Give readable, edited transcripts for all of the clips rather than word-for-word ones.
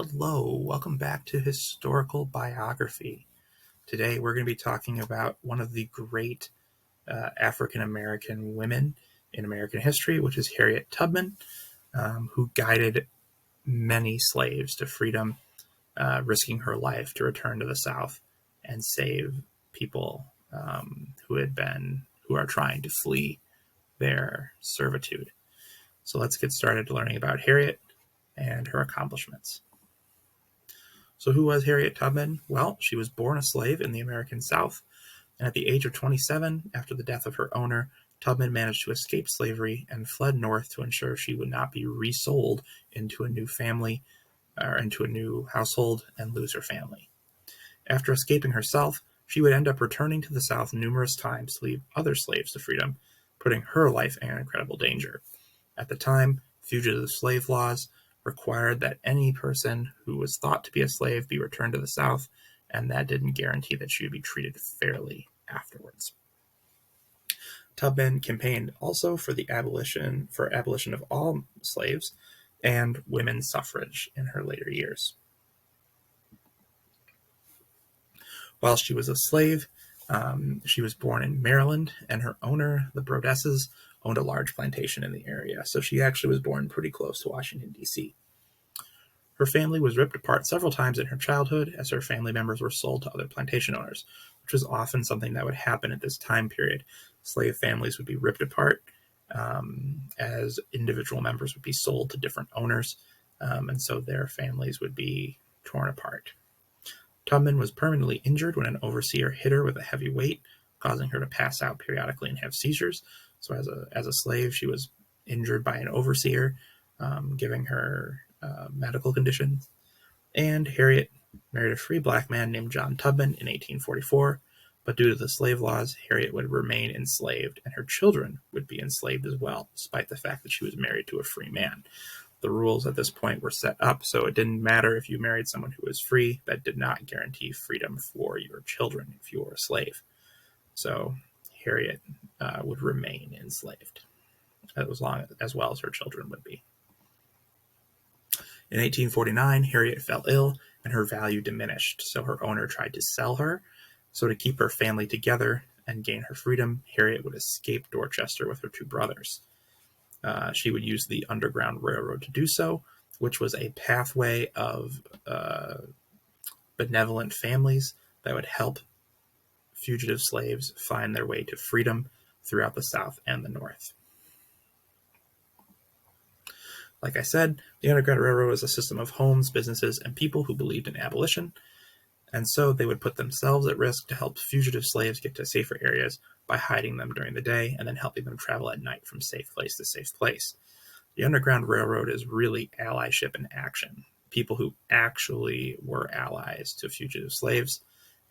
Hello, welcome back to Historical Biography. Today we're going to be talking about one of the great African-American women in American history, which is Harriet Tubman, who guided many slaves to freedom, risking her life to return to the South and save people who are trying to flee their servitude. So let's get started learning about Harriet and her accomplishments. So who was Harriet Tubman? Well, she was born a slave in the American South, and at the age of 27, after the death of her owner, Tubman managed to escape slavery and fled north to ensure she would not be resold into a new family or into a new household and lose her family. After escaping herself, she would end up returning to the South numerous times to lead other slaves to freedom, putting her life in incredible danger. At the time, fugitive slave laws required that any person who was thought to be a slave be returned to the South, and that didn't guarantee that she would be treated fairly afterwards. Tubman campaigned also for the abolition of all slaves and women's suffrage in her later years. While she was a slave, she was born in Maryland, and her owner, the Brodesses, owned a large plantation in the area, so she actually was born pretty close to Washington, D.C. Her family was ripped apart several times in her childhood as her family members were sold to other plantation owners, which was often something that would happen at this time period. Slave families would be ripped apart as individual members would be sold to different owners, and so their families would be torn apart. Tubman was permanently injured when an overseer hit her with a heavy weight, causing her to pass out periodically and have seizures. So as a slave, she was injured by an overseer, giving her medical conditions. And Harriet married a free black man named John Tubman in 1844, but due to the slave laws, Harriet would remain enslaved, and her children would be enslaved as well, despite the fact that she was married to a free man. The rules at this point were set up, so it didn't matter if you married someone who was free. That did not guarantee freedom for your children if you were a slave. So Harriet would remain enslaved, as well as her children would be. In 1849, Harriet fell ill, and her value diminished, so her owner tried to sell her. So to keep her family together and gain her freedom, Harriet would escape Dorcester with her two brothers. She would use the Underground Railroad to do so, which was a pathway of benevolent families that would help fugitive slaves find their way to freedom throughout the South and the North. Like I said, the Underground Railroad was a system of homes, businesses, and people who believed in abolition, and so they would put themselves at risk to help fugitive slaves get to safer areas by hiding them during the day and then helping them travel at night from safe place to safe place. The Underground Railroad is really allyship in action. People who actually were allies to fugitive slaves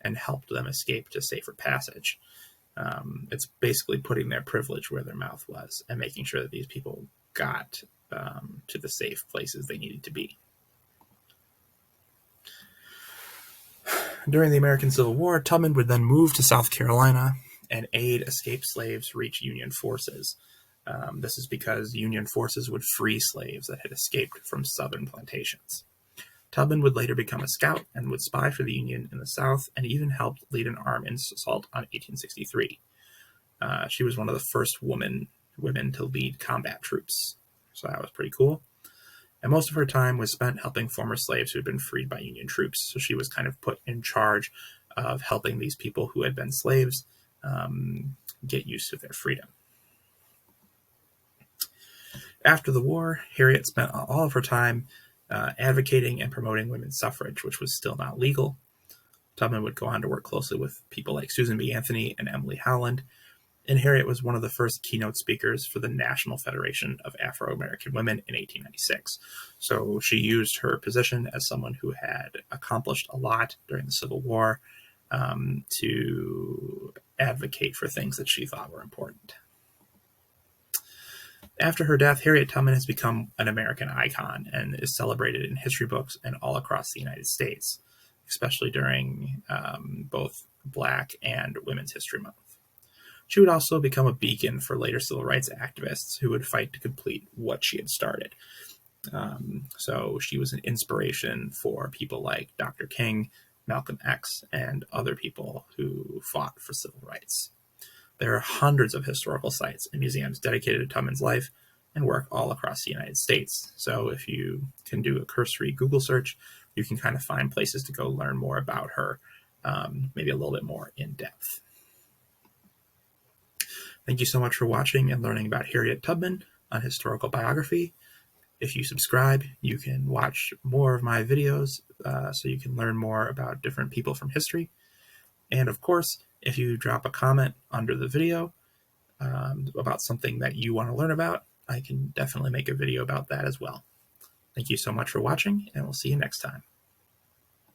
and helped them escape to safer passage. It's basically putting their privilege where their mouth was and making sure that these people got to the safe places they needed to be. During the American Civil War, Tubman would then move to South Carolina and aid escaped slaves reach Union forces. This is because Union forces would free slaves that had escaped from southern plantations. Tubman would later become a scout and would spy for the Union in the South and even helped lead an armed assault on 1863. She was one of the first women to lead combat troops, so that was pretty cool. And most of her time was spent helping former slaves who had been freed by Union troops, so she was kind of put in charge of helping these people who had been slaves get used to their freedom. After the war, Harriet spent all of her time advocating and promoting women's suffrage, which was still not legal. Tubman would go on to work closely with people like Susan B. Anthony and Emily Howland, and Harriet was one of the first keynote speakers for the National Federation of Afro-American Women in 1896. So she used her position as someone who had accomplished a lot during the Civil War to advocate for things that she thought were important. After her death, Harriet Tubman has become an American icon and is celebrated in history books and all across the United States, especially during both Black and Women's History Month. She would also become a beacon for later civil rights activists who would fight to complete what she had started. So she was an inspiration for people like Dr. King, Malcolm X, and other people who fought for civil rights. There are hundreds of historical sites and museums dedicated to Tubman's life and work all across the United States. So if you can do a cursory Google search, you can kind of find places to go learn more about her, maybe a little bit more in depth. Thank you so much for watching and learning about Harriet Tubman on Historical Biography. If you subscribe, you can watch more of my videos so you can learn more about different people from history. And of course, if you drop a comment under the video about something that you want to learn about, I can definitely make a video about that as well. Thank you so much for watching, and we'll see you next time.